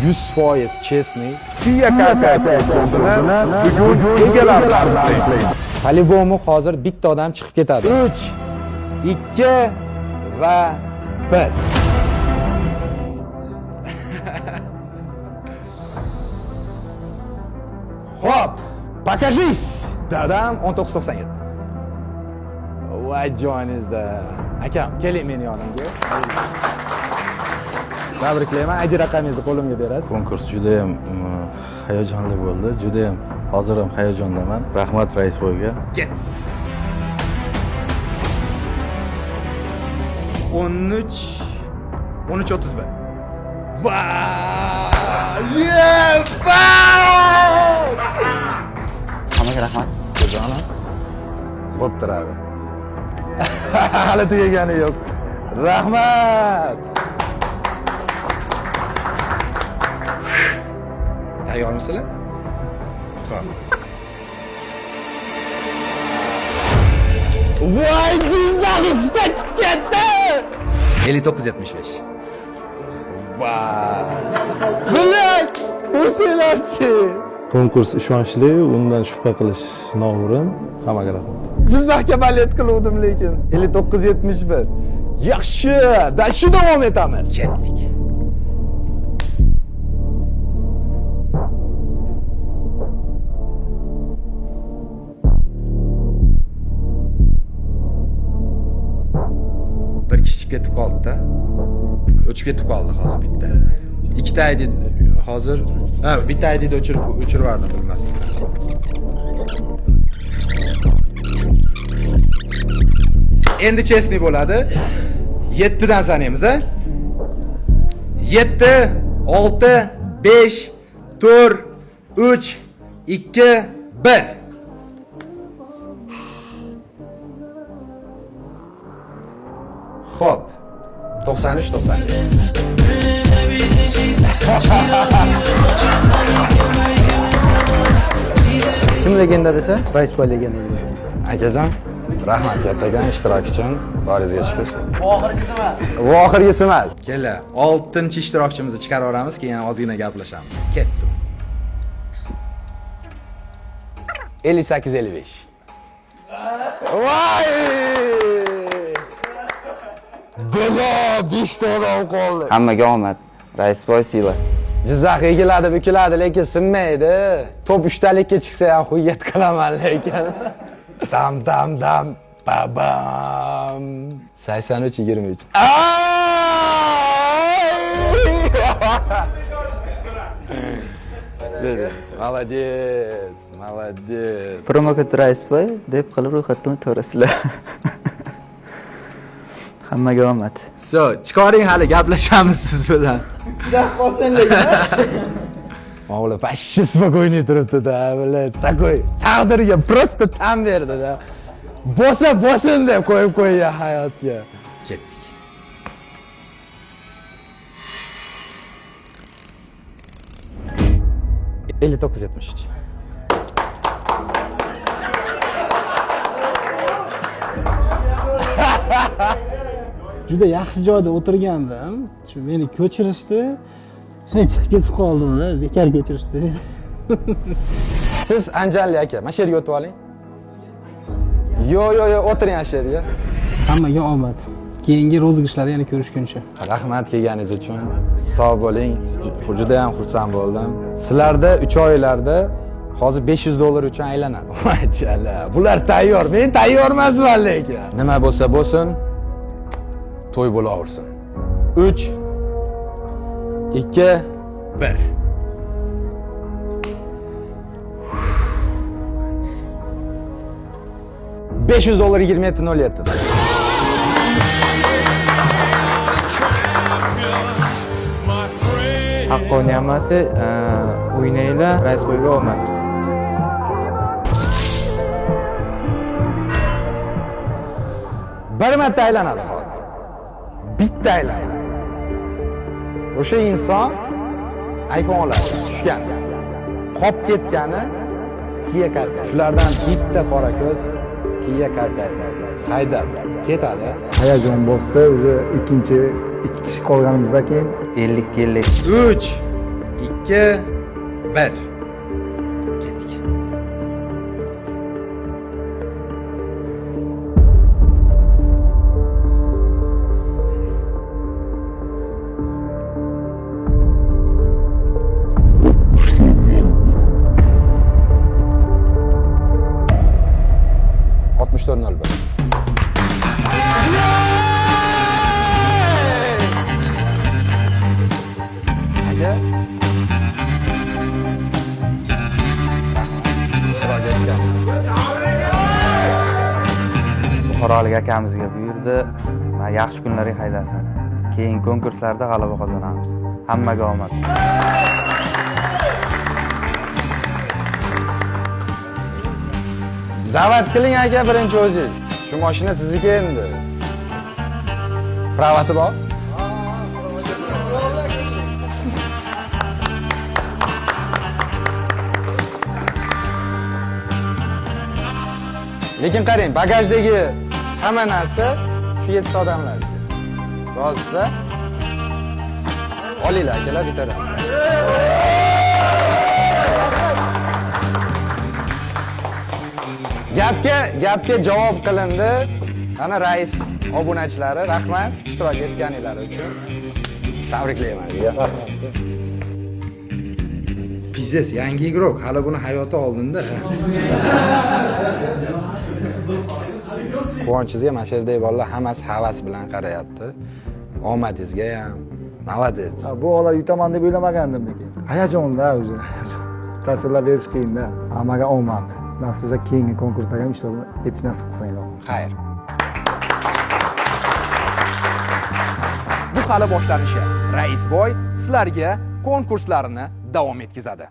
100% chestniy Kia Kartosini bugun egalar taqdirlaydi. По-любому hozir bitta odam chiqib ketadi. 3, 2 va 1. Hop, покажись. Dadam 1997. Voy joningizda. Akam, keling meni yonimga. Tabriklayman, ID raqamingizni qo'limga berasiz. Konkurs juda ham hayajonli bo'ldi. Juda ham hozir ham hayajondaman. Rahmat Raisboyga. Ket. 13:31. Va! Hammaga rahmat. Jonim. Bo'p turadi. Hali tugagani yo'q. Rahmat. Tayyormisizlar? Xo'p. Voy, Jizzax ichida chiqib ketdi. 59.75. Voy. Bilak, o'singlarchi. Konkurs ishonchli, undan shubha qilish noo'rin. Hammaga rahmat. Jizzaxga balet qiluvdim lekin 59.71. Yaxshi, shu davom etamiz. Ketdik. Bir kishi chiqib ketib qoldi-da. O'chib ketib qoldi hozir bitta. Ikkita ID hozir, bitta IDni o'chirib yubordim bilmasizlar. Endi chestniy bo'ladi. 7 dan sanaymiz, a? 7, 6, 5, 4, 3, 2, 1. Xo'p. 93 98. Kim legenda desa, Raisboy legenda. Akajon, rahmat kattagan ishtirok uchun. Boringizga shukr. Bu oxirgisi emas. Bu oxirgisi emas. Kela, 6-ishtirokchimizni chiqarib olamiz, keyin ozgina gaplashamiz. Ketdi. 58-55. Voy! Bela 5 ta odam qoldi. Hammaga omad. Raisboy siyla. Jizzax egiladi, bukiladi, lekin sinmaydi. Top 3talikka chiqsa ham xuyat qilaman lekin. Dam babam. 83-23. Молодец, молодец. Promokod Raisboy deb qilib ro'yxatdan o'tvorasizlar. Hammaga omad. So, chiqaring hali gaplashamiz siz bilan. Jizzax qolsin lekin. Mavla pashshi spokойный turibdi-da, bilat. Takoy taqdirga просто tan berdi-da. Bosin deb qo'yib qo'ygan hayotga. Ketdik. Elli 973. Juda yaxshi joyda o'tirgandim. Shu meni ko'chirishdi. Shunday chiqib ketib qoldim-da, bekor ko'chirishdi. Siz Anjalli aka, mana shu yerga o'tib oling. Yo'q, o'tiring shu yerga. Hammaga omad. Keyingi rozыгрышlarda yana ko'rishguncha. Rahmat kelganingiz uchun. Sog' bo'ling. Juda ham xursand bo'ldim. Sizlarda 3 oylarda hozir $500 uchun aylanadi. Machala. Bular tayyor. Men tayyor emasman lekin. Nima bo'lsa bo'lsin, to'y bo'laversin. 3 2 1. $500 27.07'da. Haqqoniy hammasi o'ynanglar, Raisboyga omad. Bir marta aylanadi hozir. Bitta aylanadi. O'sha inson iPhone'lar tushgan. Qolib ketgani Kia Karta. Shulardan bitta qora ko'z Kia Karta haydab ketadi. Hayajon bosdi, уже ikkinchi 2 kishi qolganimizdan keyin 50-50. 3 2 1 ketdik. Altmış dört nol bir. Aka. Buxorolik akamizga buyurdi. Va yaxshi kunlarga haydasin. Keyin konkurslarda g'alaba qozonamiz. Hammaga omad. Zavat qiling aka birinchi o'zingiz. Shu mashina sizniki endi. Pravasi bor? Lekin qarang, bagajdagi hamma narsa shu 7 odamlarga. Rozisa? Olinglar akalar bitarasiz. Gapga javob qilindi. Ana rais obunachilari rahmat ishtirok etganinglar uchun. Tabriklayman. Pizes yangi igrok, hali buni hayoti oldinda. Quvonchingiz mana shu yerdagi bolalar hammasi havas bilan qarayapti. Omadingizga ham. Молодец. Bu ola yutaman deb o'ylamagandim lekin. Hayajonda o'zi. Ta'sirlar berish qiyin-da. Hammaga omad. Nasib bo'lsa keyingi konkursda ham ishtirok etish nasib qilsin ilohim. Xayr. Bu hali boshlanishi. Raisboy sizlarga konkurslarini davom etkazadi.